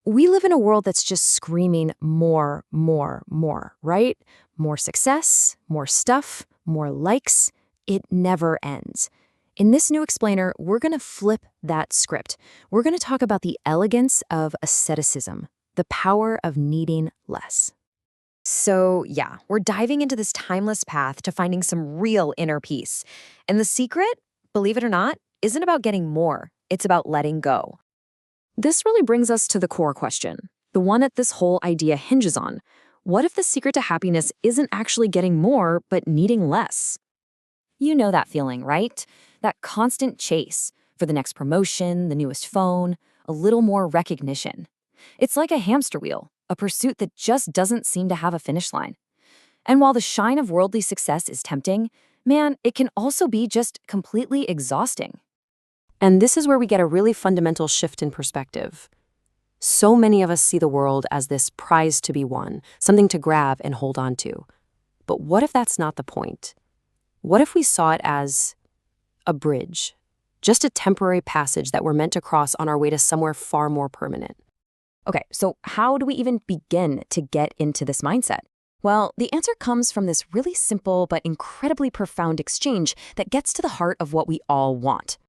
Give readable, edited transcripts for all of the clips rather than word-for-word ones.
We live in a world that's just screaming more, more, more, right? More success, more stuff, more likes. It never ends. In this new explainer, we're going to flip that script. We're going to talk about the elegance of asceticism, the power of needing less. So, yeah, we're diving into this timeless path to finding some real inner peace. And the secret, believe it or not, isn't about getting more. It's about letting go. This really brings us to the core question, the one that this whole idea hinges on. What if the secret to happiness isn't actually getting more, but needing less? You know that feeling, right? That constant chase for the next promotion, the newest phone, a little more recognition. It's like a hamster wheel, a pursuit that just doesn't seem to have a finish line. And while the shine of worldly success is tempting, man, it can also be just completely exhausting. And this is where we get a really fundamental shift in perspective. So many of us see the world as this prize to be won, something to grab and hold on to. But what if that's not the point? What if we saw it as a bridge, just a temporary passage that we're meant to cross on our way to somewhere far more permanent? Okay, so how do we even begin to get into this mindset? Well, the answer comes from this really simple but incredibly profound exchange that gets to the heart of what we all want.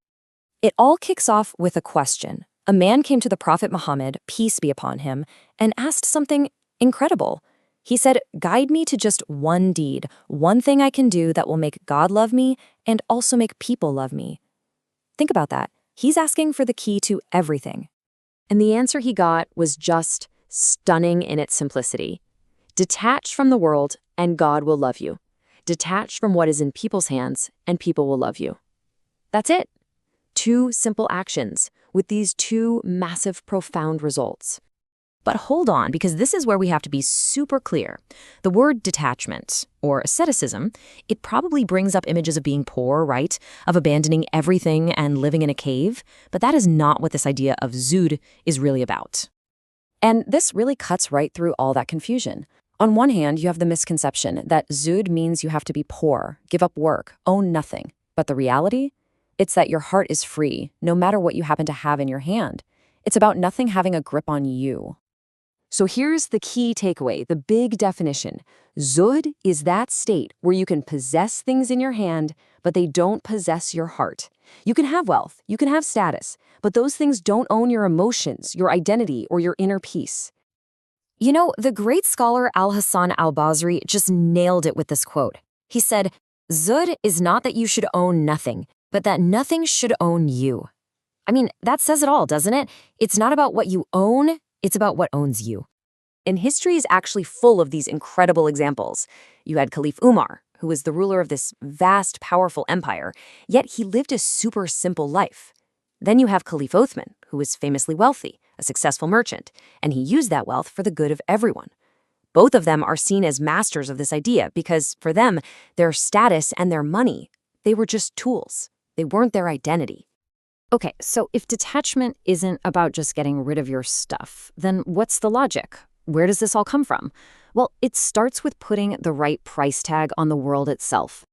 It all kicks off with a question. A man came to the Prophet Muhammad, peace be upon him, and asked something incredible. He said, "Guide me to just one deed, one thing I can do that will make God love me and also make people love me." Think about that. He's asking for the key to everything. And the answer he got was just stunning in its simplicity. Detach from the world and God will love you. Detach from what is in people's hands and people will love you. That's it. Two simple actions with these two massive, profound results. But hold on, because this is where we have to be super clear. The word detachment, or asceticism, it probably brings up images of being poor, right? Of abandoning everything and living in a cave. But that is not what this idea of Zuhd is really about. And this really cuts right through all that confusion. On one hand, you have the misconception that Zuhd means you have to be poor, give up work, own nothing. But the reality? It's that your heart is free, no matter what you happen to have in your hand. It's about nothing having a grip on you. So here's the key takeaway, the big definition. Zuhd is that state where you can possess things in your hand, but they don't possess your heart. You can have wealth, you can have status, but those things don't own your emotions, your identity, or your inner peace. You know, the great scholar Al-Hassan al-Basri just nailed it with this quote. He said, "Zuhd is not that you should own nothing, but that nothing should own you." I mean, that says it all, doesn't it? It's not about what you own, it's about what owns you. And history is actually full of these incredible examples. You had Caliph Umar, who was the ruler of this vast, powerful empire, yet he lived a super simple life. Then you have Caliph Othman, who was famously wealthy, a successful merchant, and he used that wealth for the good of everyone. Both of them are seen as masters of this idea because, for them, their status and their money, they were just tools. They weren't their identity. Okay, so if detachment isn't about just getting rid of your stuff, then what's the logic? Where does this all come from? Well, it starts with putting the right price tag on the world itself.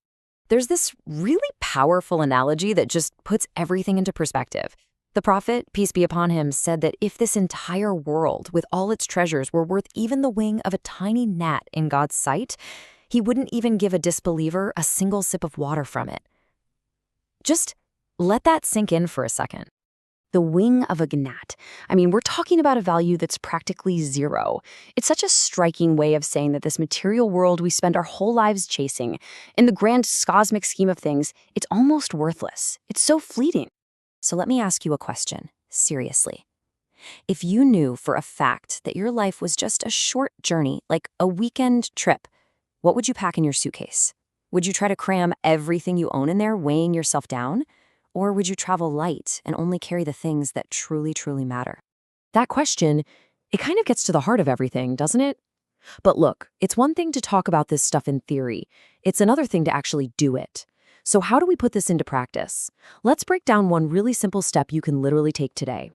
There's this really powerful analogy that just puts everything into perspective. The Prophet, peace be upon him, said that if this entire world with all its treasures were worth even the wing of a tiny gnat in God's sight, he wouldn't even give a disbeliever a single sip of water from it. Just let that sink in for a second. The wing of a gnat. I mean, we're talking about a value that's practically zero. It's such a striking way of saying that this material world we spend our whole lives chasing, in the grand cosmic scheme of things, it's almost worthless. It's so fleeting. So let me ask you a question, seriously. If you knew for a fact that your life was just a short journey, like a weekend trip, what would you pack in your suitcase? Would you try to cram everything you own in there, weighing yourself down? Or would you travel light and only carry the things that truly, truly matter? That question, it kind of gets to the heart of everything, doesn't it? But look, it's one thing to talk about this stuff in theory. It's another thing to actually do it. So how do we put this into practice? Let's break down one really simple step you can literally take today.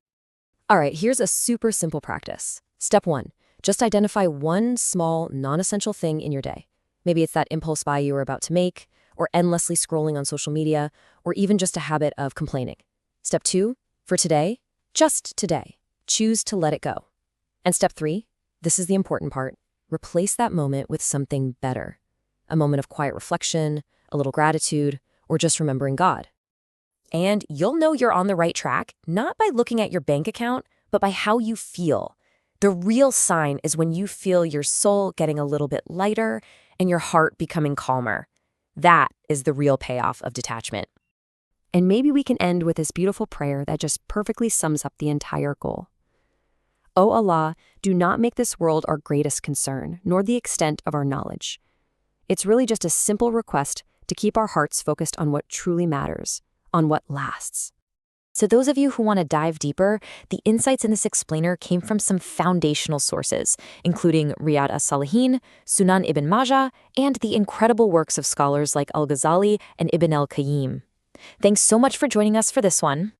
All right, here's a super simple practice. Step 1, just identify one small, non-essential thing in your day. Maybe it's that impulse buy you were about to make, or endlessly scrolling on social media, or even just a habit of complaining. Step 2, for today, just today, choose to let it go. And step 3, this is the important part. Replace that moment with something better. A moment of quiet reflection, a little gratitude, or just remembering God. And you'll know you're on the right track, not by looking at your bank account, but by how you feel. The real sign is when you feel your soul getting a little bit lighter and your heart becoming calmer. That is the real payoff of detachment. And maybe we can end with this beautiful prayer that just perfectly sums up the entire goal. O Allah, do not make this world our greatest concern, nor the extent of our knowledge. It's really just a simple request to keep our hearts focused on what truly matters, on what lasts. So those of you who want to dive deeper, the insights in this explainer came from some foundational sources, including Riyadh as-Salihin, Sunan ibn Majah, and the incredible works of scholars like Al-Ghazali and Ibn al-Qayyim. Thanks so much for joining us for this one.